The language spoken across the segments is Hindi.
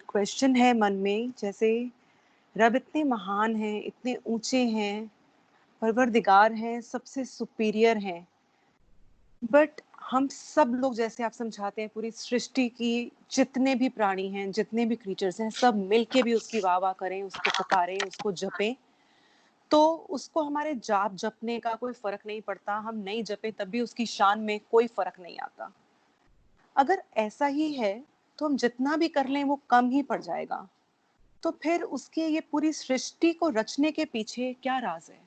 क्वेश्चन है मन में, जैसे रब इतने महान हैं, इतने ऊंचे हैं, परवरदिगार हैं, सबसे सुपीरियर हैं, बट हम सब लोग, जैसे आप समझाते हैं, पूरी सृष्टि की जितने भी प्राणी हैं, जितने भी क्रीचर्स हैं, सब मिलके भी उसकी वाह वाह करें, उसको पुकारें, उसको जपें, तो उसको हमारे जाप जपने का कोई फर्क नहीं पड़ता। हम नहीं जपे तब भी उसकी शान में कोई फर्क नहीं आता। अगर ऐसा ही है तो हम जितना भी कर लें वो कम ही पड़ जाएगा। तो फिर उसके ये पूरी सृष्टि को रचने के पीछे क्या राज है?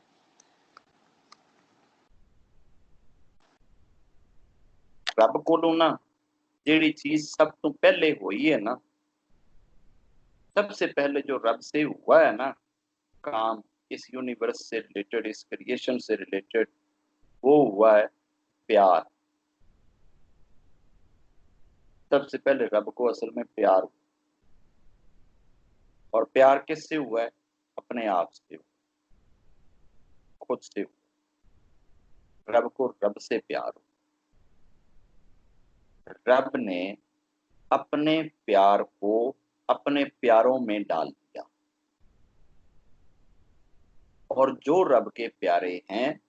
रब कोलों ना जेड़ी चीज सब तो पहले हुई है ना, सबसे पहले जो रब से हुआ है ना काम, इस यूनिवर्स से रिलेटेड, इस क्रिएशन से रिलेटेड, वो हुआ है प्यार। सबसे पहले रब को असल में प्यार, और प्यार किससे हुआ है? अपने आप से, खुद से। रब को रब से प्यार, रब ने अपने प्यार को अपने प्यारों में डाल दिया, और जो रब के प्यारे हैं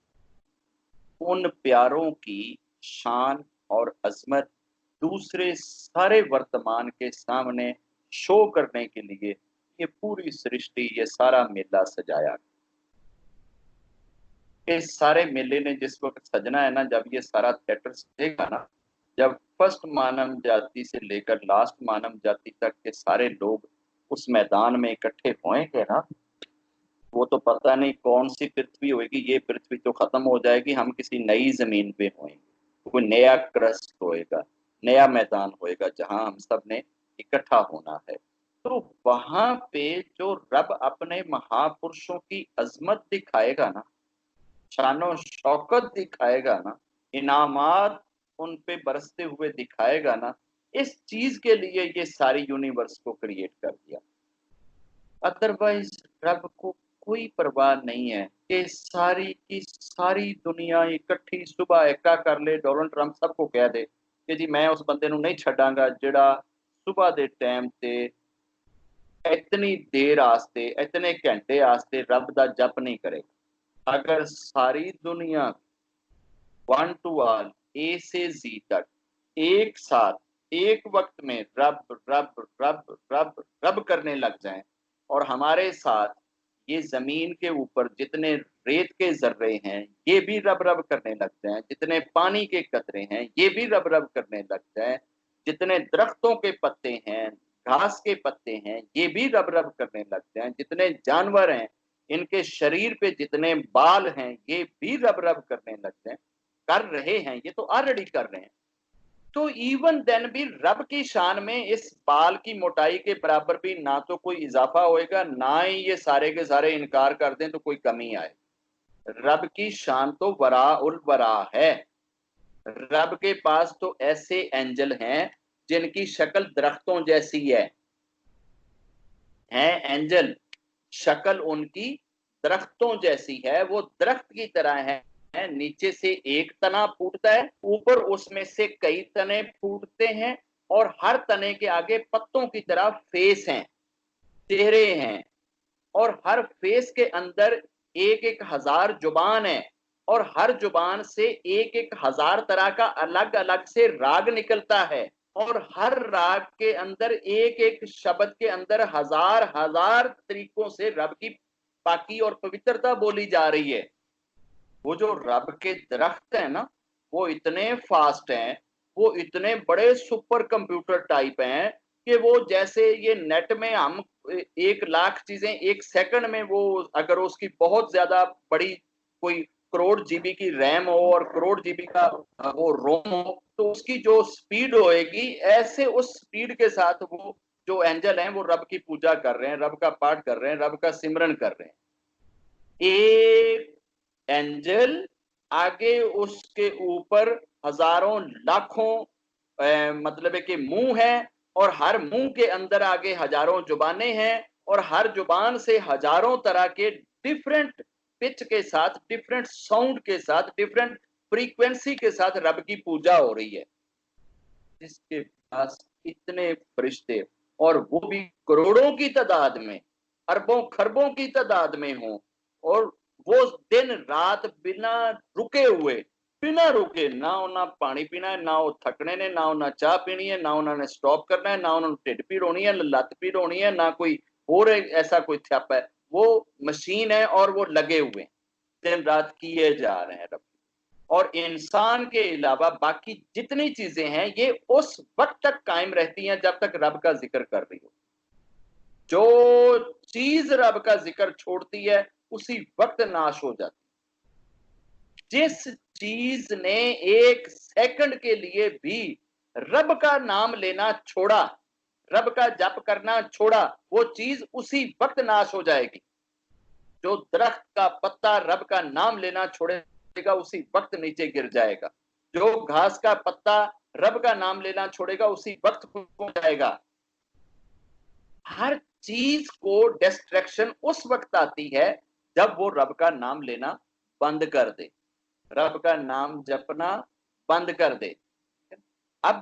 उन प्यारों की शान और अजमत दूसरे सारे वर्तमान के सामने शो करने के लिए ये पूरी सृष्टि, ये सारा मेला सजाया। इस सारे मेले ने जिस वक्त सजना है ना, जब ये सारा थिएटर सजेगा ना, जब फर्स्ट मानव जाति से लेकर लास्ट मानव जाति तक के सारे लोग उस मैदान में इकट्ठे होंगे ना, वो तो पता नहीं कौन सी पृथ्वी होगी। ये पृथ्वी तो खत्म हो जाएगी, हम किसी नई जमीन पे होंगे, कोई नया क्रस्ट होएगा, नया मैदान होएगा जहां हम सब ने इकट्ठा होना है। तो वहां पे जो रब अपने महापुरुषों की अजमत दिखाएगा ना, शानो शौकत दिखाएगा ना, इनामात उन पे बरसते हुए दिखाएगा ना, इस चीज के लिए ये सारी यूनिवर्स को क्रिएट कर दिया। अदरवाइज रब को कोई परवाह नहीं है कि सारी की सारी दुनिया इकट्ठी सुबह एका कर ले, डोनाल्ड ट्रंप सबको कह दे कि जी मैं उस बंदे नहीं छड़ांगा जिहड़ा सुबह के टाइम से इतनी देर आस्ते, इतने घंटे आस्ते रब का जप नहीं करेगा। अगर सारी दुनिया वन टू ऑल, ए से जी तक एक साथ एक वक्त में रब रब रब रब रब करने लग जाएं, और हमारे साथ ये जमीन के ऊपर जितने रेत के जर्रे हैं ये भी रब रब करने लग जाएं, जितने पानी के कतरे हैं ये भी रब रब करने लग जाएं, जितने दरख्तों के पत्ते हैं, घास के पत्ते हैं, ये भी रब रब करने लग जाएं, जितने जानवर हैं इनके शरीर पे जितने बाल हैं ये भी रब रब करने लग जाएं। कर रहे हैं, ये तो ऑलरेडी कर रहे हैं। तो इवन देन भी रब की शान में इस बाल की मोटाई के बराबर भी ना तो कोई इजाफा होएगा, ना ही ये सारे के सारे इनकार कर दें तो कोई कमी आए। रब की शान तो वरा उल वरा है। रब के पास तो ऐसे एंजल हैं जिनकी शक्ल दरख्तों जैसी है एंजल, शक्ल उनकी दरख्तों जैसी है, वो दरख्त की तरह है। नीचे से एक तना फूटता है, ऊपर उसमें से कई तने फूटते हैं, और हर तने के आगे पत्तों की तरह फेस हैं, चेहरे हैं, और हर फेस के अंदर एक एक हजार जुबान है, और हर जुबान से एक एक हजार तरह का अलग अलग से राग निकलता है, और हर राग के अंदर एक एक शब्द के अंदर हजार हजार तरीकों से रब की पाकी और पवित्रता बोली जा रही है। वो जो रब के दरख्त है ना, वो इतने फास्ट हैं, वो इतने बड़े सुपर कंप्यूटर टाइप हैं कि वो जैसे ये नेट में हम 1 लाख चीजें एक सेकंड में, वो अगर उसकी बहुत ज्यादा बड़ी कोई करोड़ जीबी की रैम हो और करोड़ जीबी का वो रोम हो, तो उसकी जो स्पीड होएगी, ऐसे उस स्पीड के साथ वो जो एंजल हैं वो रब की पूजा कर रहे हैं, रब का पाठ कर रहे हैं, रब का सिमरन कर रहे हैं। एक एंजल आगे उसके ऊपर हजारों लाखों मतलब है कि मुंह है, और हर मुंह के अंदर आगे हजारों जुबानें हैं, और हर जुबान से हजारों तरह के डिफरेंट पिच के साथ, डिफरेंट साउंड के साथ, डिफरेंट फ्रीक्वेंसी के साथ रब की पूजा हो रही है। जिसके पास इतने फरिश्ते और वो भी करोड़ों की तादाद में, अरबों खरबों की तादाद में हो, और वो दिन रात बिना रुके हुए, बिना रुके, ना पानी पीना है, ना वो थकने ने, ना चाह पीनी है, ना उन्होंने स्टॉप करना है, ना उन्होंने ढिड पीड़ होनी है, लत पीड़ होनी है, ना कोई और ऐसा कोई थ्यापा है। वो मशीन है और वो लगे हुए दिन रात किए जा रहे हैं रब। और इंसान के अलावा बाकी जितनी चीजें हैं ये उस वक्त तक कायम रहती हैं जब तक रब का जिक्र कर रही हो। जो चीज रब का जिक्र छोड़ती है उसी वक्त नाश हो जाती है। जिस चीज ने एक सेकंड के लिए भी रब का नाम लेना छोड़ा, रब का जप करना छोड़ा, वो चीज उसी वक्त नाश हो जाएगी। जो दरख्त का पत्ता रब का नाम लेना छोड़ेगा उसी वक्त नीचे गिर जाएगा। जो घास का पत्ता रब का नाम लेना छोड़ेगा उसी वक्त हो जाएगा। हर चीज को डिस्ट्रैक्शन उस वक्त आती है जब वो रब का नाम लेना बंद कर दे, रब का नाम जपना बंद कर दे। अब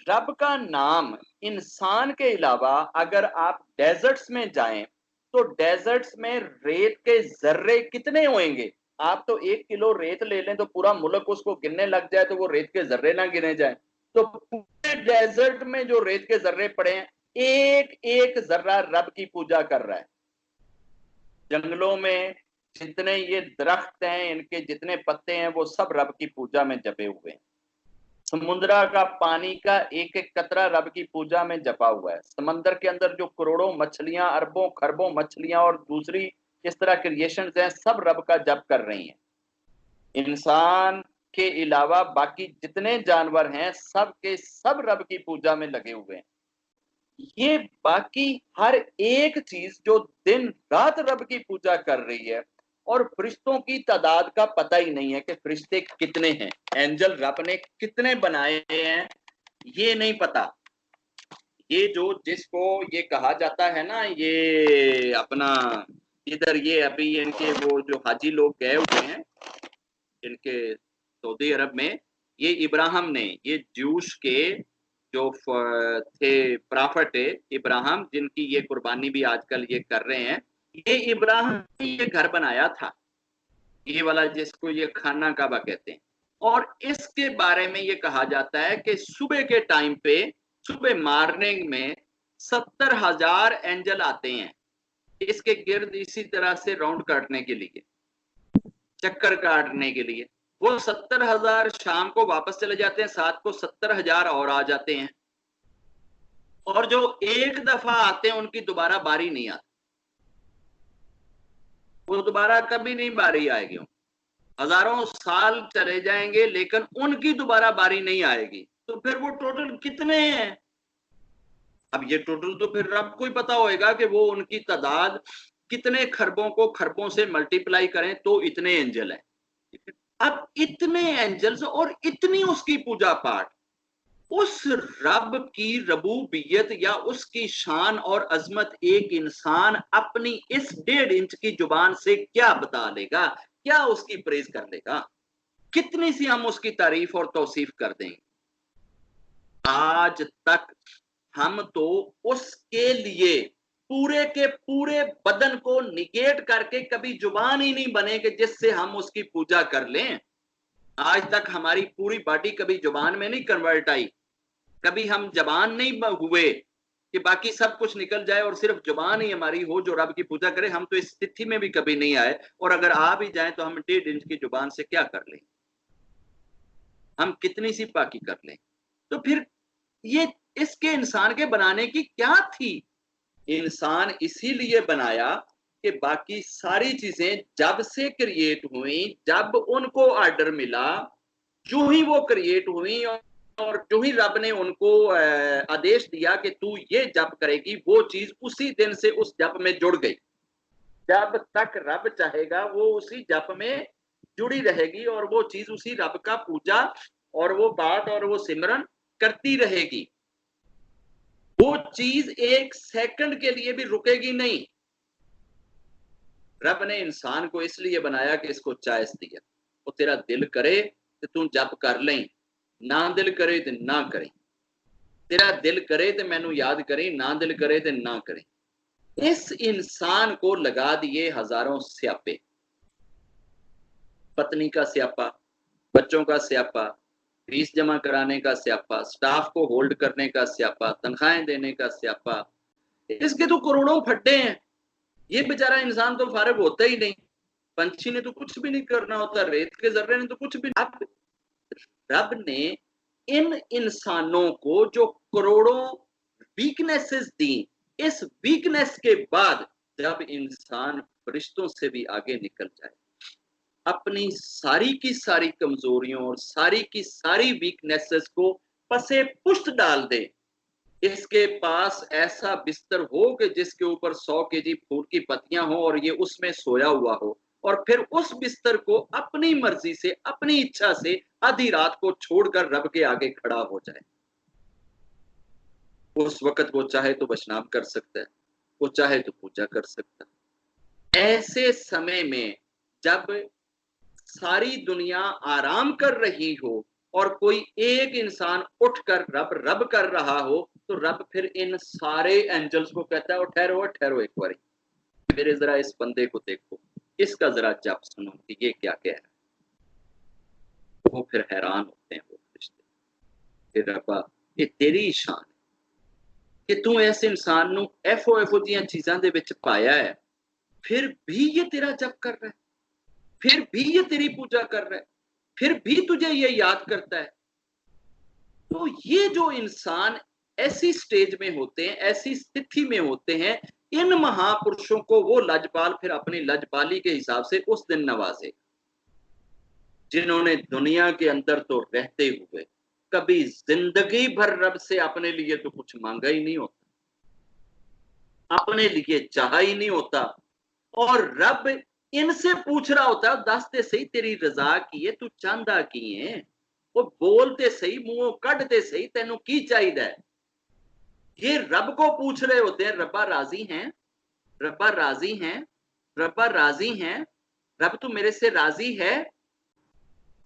रब का नाम इंसान के अलावा अगर आप डेजर्ट्स में जाएं तो डेजर्ट्स में रेत के जर्रे कितने होंगे। आप तो 1 किलो रेत ले लें तो पूरा मुल्क उसको गिनने लग जाए तो वो रेत के जर्रे ना गिने जाए। तो पूरे डेजर्ट में जो रेत के जर्रे पड़े हैं, एक एक जर्रा रब की पूजा कर रहा है। जंगलों में जितने ये दरख्त हैं, इनके जितने पत्ते हैं, वो सब रब की पूजा में जपे हुए हैं। समुद्र का पानी का एक एक कतरा रब की पूजा में जपा हुआ है। समंदर के अंदर जो करोड़ों मछलियां, अरबों खरबों मछलियां और दूसरी इस तरह क्रिएशंस हैं, सब रब का जप कर रही हैं। इंसान के अलावा बाकी जितने जानवर हैं सब के सब रब की पूजा में लगे हुए हैं। ये बाकी हर एक चीज जो दिन रात रब की पूजा कर रही है, और फरिश्तों की तादाद का पता ही नहीं है कि फरिश्ते कितने हैं, एंजल रब ने कितने बनाए हैं ये नहीं पता। ये जो जिसको ये कहा जाता है ना, ये अपना इधर ये अभी इनके वो जो हाजी लोग गए हुए हैं इनके सऊदी अरब में, ये इब्राहिम ने, ये जूश के जो थे प्रॉफिट इब्राहिम, जिनकी ये कुर्बानी भी आजकल ये कर रहे हैं, ये इब्राहिम ने ये घर बनाया था, ये वाला जिसको ये खाना काबा कहते हैं। और इसके बारे में ये कहा जाता है कि सुबह के टाइम पे, सुबह मॉर्निंग में 70,000 एंजल आते हैं इसके गिर्द इसी तरह से राउंड काटने के लिए, चक्कर काटने के लिए। वो 70,000 शाम को वापस चले जाते हैं, 7 को 70,000 और आ जाते हैं। और जो एक दफा आते हैं उनकी दोबारा बारी नहीं आती, वो दोबारा कभी नहीं बारी आएगी। हजारों साल चले जाएंगे लेकिन उनकी दोबारा बारी नहीं आएगी। तो फिर वो टोटल कितने हैं? अब ये टोटल तो फिर रब को ही पता होएगा कि वो उनकी तादाद कितने खरबों को खरबों से मल्टीप्लाई करें तो इतने एंजल हैं। अब इतने एंजल्स और इतनी उसकी पूजा पाठ, उस रब की रबूबियत या उसकी शान और अजमत एक इंसान अपनी इस 1.5 इंच की जुबान से क्या बता लेगा, क्या उसकी प्रेज कर लेगा? कितनी सी हम उसकी तारीफ और तौसीफ कर देंगे। आज तक हम तो उसके लिए पूरे के पूरे बदन को निगेट करके कभी जुबान ही नहीं बने कि जिससे हम उसकी पूजा कर लें। आज तक हमारी पूरी बॉडी कभी जुबान में नहीं कन्वर्ट आई, कभी हम जबान नहीं हुए कि बाकी सब कुछ निकल जाए और सिर्फ जुबान ही हमारी हो जो रब की पूजा करे। हम तो इस स्थिति में भी कभी नहीं आए, और अगर आ भी जाए तो हम 1.5 इंच की जुबान से क्या कर लें, हम कितनी सी पाकी कर लें। तो फिर ये इसके इंसान के बनाने की क्या थी? इंसान इसीलिए बनाया कि बाकी सारी चीजें जब से क्रिएट हुई, जब उनको ऑर्डर मिला, जो ही वो क्रिएट हुई और जो ही रब ने उनको आदेश दिया कि तू ये जप करेगी, वो चीज उसी दिन से उस जप में जुड़ गई। जब तक रब चाहेगा वो उसी जप में जुड़ी रहेगी और वो चीज उसी रब का पूजा और वो बात और वो सिमरन करती रहेगी। वो चीज एक सेकंड के लिए भी रुकेगी नहीं। रब ने इंसान को इसलिए बनाया कि इसको चॉइस दिया, वो तेरा दिल करे तो तू जप कर ले, ना दिल करे तो ना करे। तेरा दिल करे तो मैनू याद करें, ना दिल करे तो ना करें। इस इंसान को लगा दिए हजारों स्यापे, पत्नी का स्यापा, बच्चों का स्यापा, फीस जमा कराने का स्यापा, स्टाफ को होल्ड करने का स्यापा, तनख्वाहें देने का स्यापा। इसके तो करोड़ों फट्टे हैं। ये बेचारा इंसान तो फारिग होता ही नहीं। पंछी ने तो कुछ भी नहीं करना होता, रेत के जर्रे ने तो कुछ भी। अब रब ने इन इंसानों को जो करोड़ों वीकनेसेस दी, इस वीकनेस के बाद जब इंसान फरिश्तों से भी आगे निकल जाए, अपनी सारी की सारी कमजोरियों और सारी की सारी वीकनेसेस को पसे पुष्ट डाल दे, इसके पास ऐसा बिस्तर हो कि जिसके ऊपर 100 केजी फूल की पत्तियां हो और ये उसमें सोया हुआ हो, और फिर उस बिस्तर को अपनी मर्जी से, अपनी इच्छा से आधी रात को छोड़कर रब के आगे खड़ा हो जाए। उस वक्त वो चाहे तो बशनाम कर सकता है, वो चाहे तो पूजा कर सकता है। ऐसे समय में जब सारी दुनिया आराम कर रही हो और कोई एक इंसान उठकर रब रब कर रहा हो, तो रब फिर इन सारे एंजल्स को कहता है, ठहरो ठहरो, एक बार मेरे जरा इस बंदे को देखो, इसका जरा जब सुनो कि ये क्या कह रहा है। वो फिर हैरान होते हैं वो फरिश्ते कि रब्बा ये तेरी शान है कि तू ऐसे इंसान नू एफो एफो दियां चीजां दे विच पाया है, फिर भी ये तेरा जप कर रहा है, फिर भी ये तेरी पूजा कर रहा है, फिर भी तुझे ये याद करता है। तो ये जो इंसान ऐसी स्टेज में होते हैं, ऐसी स्थिति में होते हैं, इन महापुरुषों को वो लजपाल फिर अपनी लजपाली के हिसाब से उस दिन नवाजे, जिन्होंने दुनिया के अंदर तो रहते हुए कभी जिंदगी भर रब से अपने लिए तो कुछ मांगा ही नहीं होता, अपने लिए चाहा ही नहीं होता, और रब इनसे पूछ रहा होता है, दसते सही तेरी रजा की है, तू चाहता की है, वो बोलते सही, मुंहों कढ़ते सही, तेनू की चाहिए है। ये रब को पूछ रहे होते हैं, रब्बा राजी हैं, रब्बा राजी हैं, रब्बा राजी हैं, रब तू मेरे से राजी है।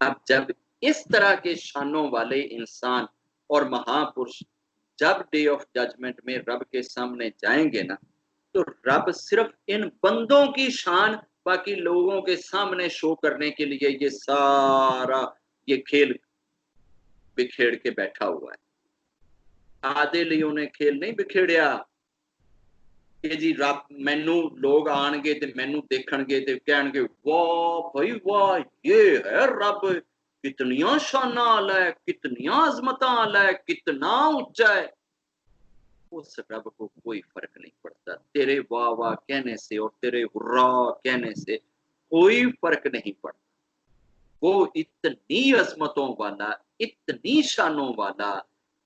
अब जब इस तरह के शानों वाले इंसान और महापुरुष जब डे ऑफ जजमेंट में रब के सामने जाएंगे ना, तो रब सिर्फ इन बंदों की शान बाकी लोगों के सामने शो करने के लिए ये सारा ये खेल बिखेड़ के बैठा हुआ है। आदे लिए उन्हें खेल नहीं बिखेड़िया कि जी रब मैनू लोग आएंगे ते मैनू देखणगे ते कहणगे वाह भाई वाह, ये है रब, कितनियां शाना आला है, कितनियां अजमतां आला है, कितना ऊंचा है। उस रब को कोई फर्क नहीं पड़ता, तेरे वाह वाह कहने से और तेरे हुर्रा कहने से कोई फर्क नहीं पड़ता। वो इतनी अजमतों वाला, इतनी शानों वाला,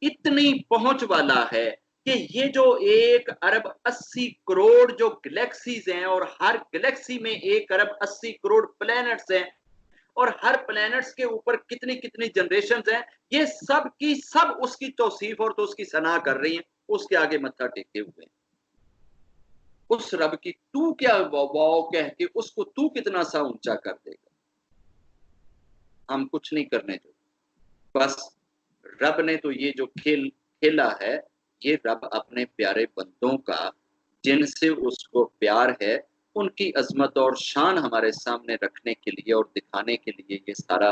इतनी पहुंच वाला है कि ये जो 1 अरब 80 करोड़ जो गैलेक्सीज हैं, और हर गैलेक्सी में 1 अरब 80 करोड़ प्लैनेट्स हैं, और हर प्लैनेट्स के ऊपर कितनी कितनी जनरेशंस हैं, ये सब की सब उसकी तौसीफ और तो उसकी सना कर रही हैं, उसके आगे मत्था टेके हुए हैं। उस रब की तू क्या वाव कह के उसको तू कितना सा ऊंचा कर देगा। हम कुछ नहीं करने जो, बस रब ने तो ये जो खेल खेला है, ये रब अपने प्यारे बंदों का जिनसे उसको प्यार है, उनकी अजमत और शान हमारे सामने रखने के लिए और दिखाने के लिए ये सारा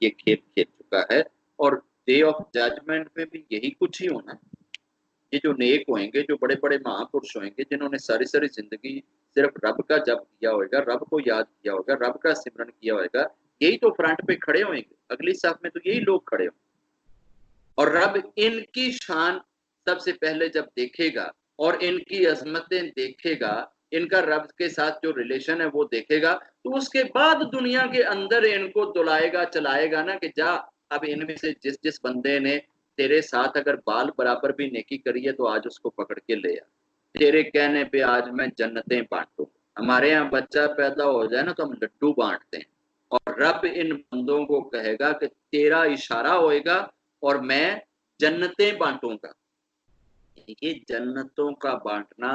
ये खेल खेल चुका है। और डे ऑफ जजमेंट में भी यही कुछ ही होना है। ये जो नेक होंगे, जो बड़े बड़े महापुरुष होंगे, जिन्होंने सारी सारी जिंदगी सिर्फ रब का जप किया होगा, रब को याद किया होगा, रब का सिमरन किया होगा, यही तो फ्रंट पे खड़े होंगे, अगली साफ में तो यही लोग खड़े होंगे। और रब इनकी शान सबसे पहले जब देखेगा और इनकी अजमतें देखेगा, इनका रब के साथ जो रिलेशन है वो देखेगा, तो उसके बाद दुनिया के अंदर इनको दुलाएगा चलाएगा ना कि जा अब इनमें से जिस जिस बंदे ने तेरे साथ अगर बाल बराबर भी नेकी करी है तो आज उसको पकड़ के ले आ, तेरे कहने पे आज मैं जन्नतें बांटूं। हमारे यहाँ बच्चा पैदा हो जाए ना तो हम लड्डू बांटते हैं, और रब इन बंदों को कहेगा कि तेरा इशारा होएगा और मैं जन्नतें बांटूंगा। ये जन्नतों का बांटना,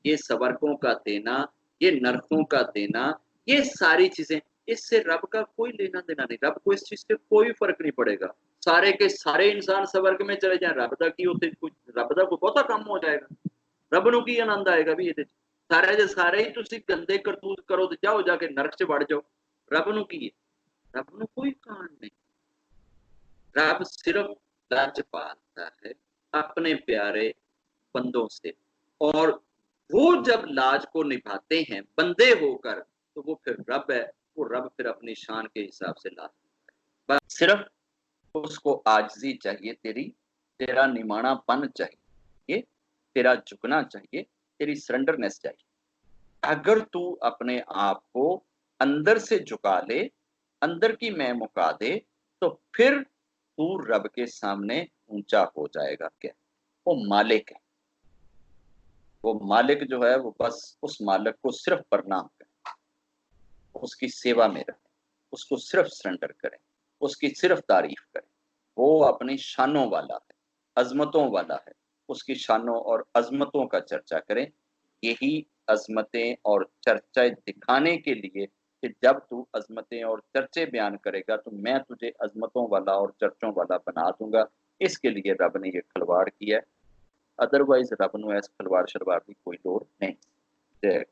ये सवर्गों का देना, ये नरकों का देना, ये सारी चीजें, इससे रब का कोई लेना देना नहीं। रब को इस चीज से कोई फर्क नहीं पड़ेगा। सारे के सारे इंसान स्वर्ग में चले जाए, रब दा की उत्थे कोई रब दा कोई बहुता काम हो जाएगा, रब नूं की आनंद आएगा भी इहदे च। सारे दे सारे ही तुसीं गंदे करतूत करो ते जाओ जाके नरक च वड़ जाओ, रब नूं की है? रब नूं कोई कांड नहीं। रब सिर्फ लाज पालता है अपने प्यारे बंदों से, और वो जब लाज को निभाते हैं बंदे होकर तो वो फिर रब है। वो रब फिर अपनी शान के हिसाब से लाज, बस सिर्फ उसको आजिज़ी चाहिए, तेरा निमाणापन चाहिए, तेरा झुकना चाहिए, तेरी सरेंडरनेस चाहिए। अगर तू अपने आप को अंदर से झुका ले, अंदर की मैं मुका दे, तो फिर तू रब के सामने ऊंचा हो जाएगा। क्या? वो मालिक है। वो मालिक जो है वो बस उस मालिक को सिर्फ प्रणाम करें, उसकी सेवा में रहें, उसको सिर्फ सरेंडर करें, उसकी सिर्फ तारीफ करें। वो अपनी शानों वाला है, अजमतों वाला है, उसकी शानों और अजमतों का चर्चा करें। यही अजमतें और चर्चा दिखाने के लिए कि जब तू अजमतें और चर्चे बयान करेगा तो मैं तुझे अजमतों वाला और चर्चों वाला बना दूंगा। इसके लिए रब ने ये खिलवाड़ किया है, अदरवाइज रब नूं इस खिलवाड़ शलवाड़ की कोई लोड़ नहीं। जय